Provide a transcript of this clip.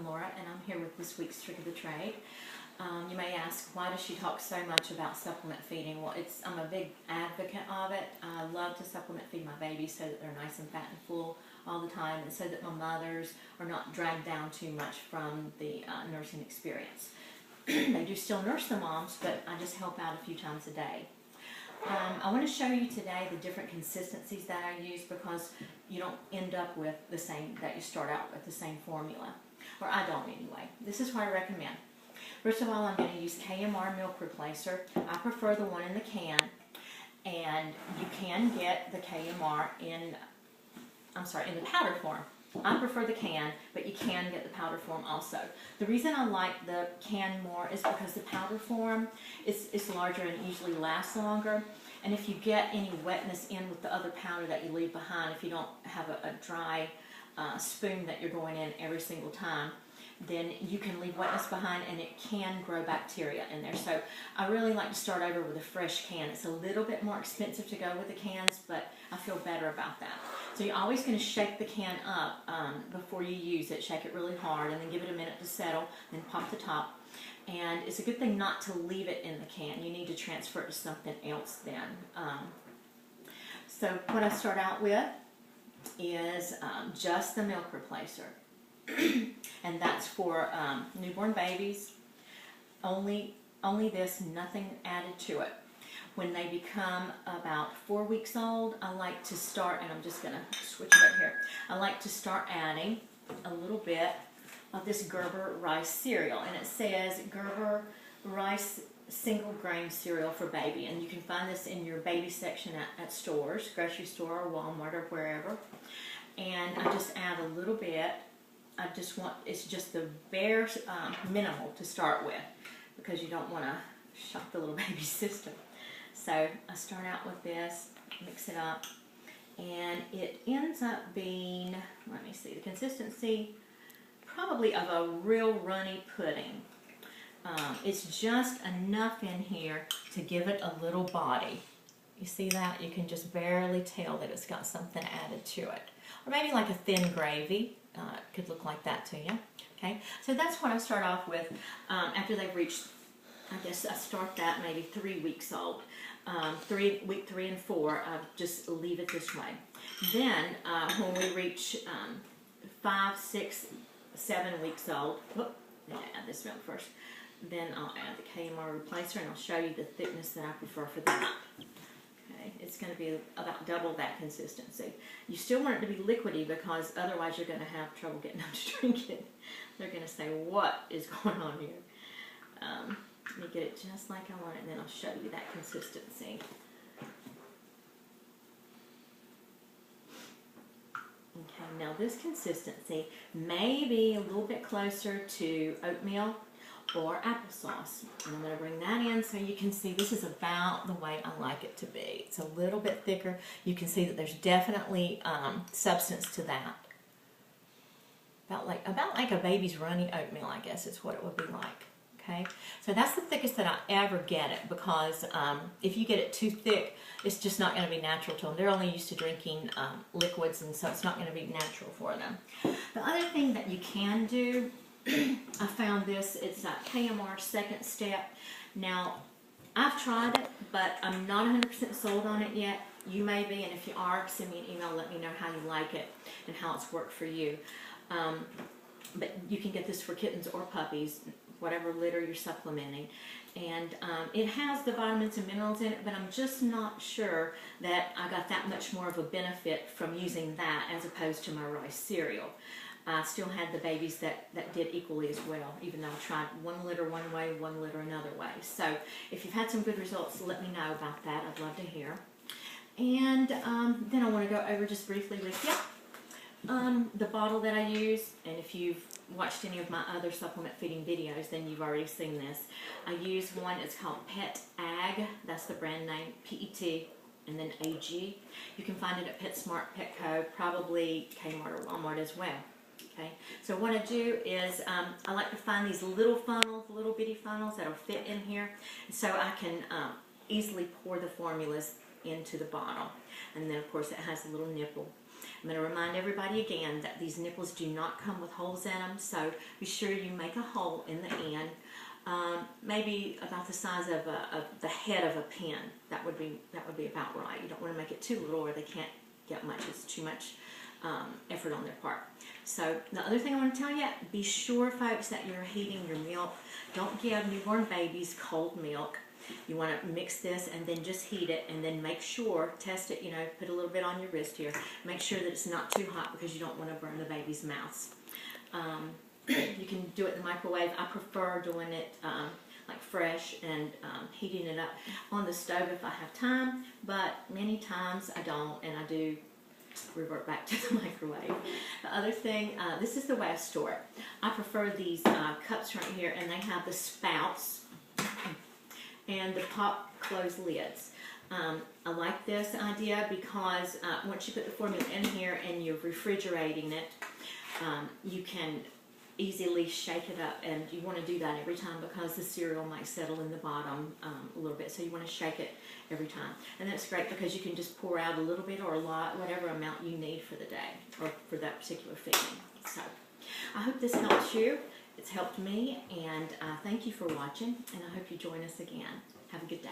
I'm Laura, and I'm here with this week's Trick of the Trade. You may ask, why does she talk so much about supplement feeding? Well, I'm a big advocate of it. I love to supplement feed my babies so that they're nice and fat and full all the time, and so that my mothers are not dragged down too much from the nursing experience. They do still nurse the moms, but I just help out a few times a day. I want to show you today the different consistencies that I use, because you don't end up with the same that you start out with, the same formula. Or I don't anyway. This is what I recommend. First of all, I'm going to use KMR milk replacer. I prefer the one in the can, and you can get the KMR in the powder form. I prefer the can, but you can get the powder form also. The reason I like the can more is because the powder form is larger and usually lasts longer. And if you get any wetness in with the other powder that you leave behind, if you don't have a dry spoon that you're going in every single time, then you can leave wetness behind and it can grow bacteria in there. So I really like to start over with a fresh can. It's a little bit more expensive to go with the cans, but I feel better about that. So you're always going to shake the can up before you use it. Shake it really hard and then give it a minute to settle, then pop the top. And it's a good thing not to leave it in the can. You need to transfer it to something else then. So what I start out with is just the milk replacer. And that's for newborn babies. Only this, nothing added to it. When they become about 4 weeks old, I like to start, and I'm just going to switch it up here. I like to start adding a little bit of this Gerber rice cereal. And it says Gerber rice single grain cereal for baby. And you can find this in your baby section at stores, grocery store or Walmart or wherever. And I just add a little bit. It's just the bare minimal to start with, because you don't want to shock the little baby system. So I start out with this, mix it up, and it ends up being, let me see, the consistency probably of a real runny pudding. It's just enough in here to give it a little body. You see that? You can just barely tell that it's got something added to it. Or maybe like a thin gravy. It could look like that to you. Okay, so that's what I start off with after they've reached, I guess I start that maybe 3 weeks old. Week 3 and 4, I just leave it this way. Then when we reach 5, 6, 7 weeks old, then I add this milk first. Then I'll add the KMR replacer, and I'll show you the thickness that I prefer for that. Okay, it's going to be about double that consistency. You still want it to be liquidy, because otherwise you're going to have trouble getting them to drink it. They're going to say, what is going on here? Let me get it just like I want it, and then I'll show you that consistency. Okay, now this consistency may be a little bit closer to oatmeal or applesauce. And I'm going to bring that in so you can see this is about the way I like it to be. It's a little bit thicker. You can see that there's definitely substance to that. About like a baby's runny oatmeal, I guess is what it would be like. Okay, so that's the thickest that I ever get it, because if you get it too thick, it's just not going to be natural to them. They're only used to drinking liquids, and so it's not going to be natural for them. The other thing that you can do, I found this, it's KMR Second Step. Now, I've tried it, but I'm not 100% sold on it yet. You may be, and if you are, send me an email, let me know how you like it and how it's worked for you. But you can get this for kittens or puppies, whatever litter you're supplementing. And it has the vitamins and minerals in it, but I'm just not sure that I got that much more of a benefit from using that as opposed to my rice cereal. I still had the babies that did equally as well, even though I tried 1 liter one way, 1 liter another way. So if you've had some good results, let me know about that. I'd love to hear. And then I want to go over just briefly with you the bottle that I use. And if you've watched any of my other supplement feeding videos, then you've already seen this. I use one, it's called Pet Ag. That's the brand name, P-E-T, and then A-G. You can find it at PetSmart, Petco, probably Kmart or Walmart as well. Okay, so what I do is I like to find these little funnels, little bitty funnels that'll fit in here, so I can easily pour the formulas into the bottle. And then of course it has a little nipple. I'm going to remind everybody again that these nipples do not come with holes in them, so be sure you make a hole in the end, maybe about the size of the head of a pin. That would be about right. You don't want to make it too little or they can't get much. It's too much effort on their part. So the other thing I want to tell you, be sure, folks, that you're heating your milk. Don't give newborn babies cold milk. You want to mix this and then just heat it, and then make sure, test it, you know, put a little bit on your wrist here. Make sure that it's not too hot because you don't want to burn the baby's mouths. You can do it in the microwave. I prefer doing it like fresh and heating it up on the stove if I have time, but many times I don't, and I do revert back to the microwave. The other thing, this is the way I store it. I prefer these cups right here, and they have the spouts and the pop closed lids. I like this idea because once you put the formula in here and you're refrigerating it, you can easily shake it up, and you want to do that every time because the cereal might settle in the bottom a little bit, so you want to shake it every time. And that's great because you can just pour out a little bit or a lot, whatever amount you need for the day or for that particular feeding. So I hope this helps you. It's helped me, and thank you for watching, and I hope you join us again. Have a good day.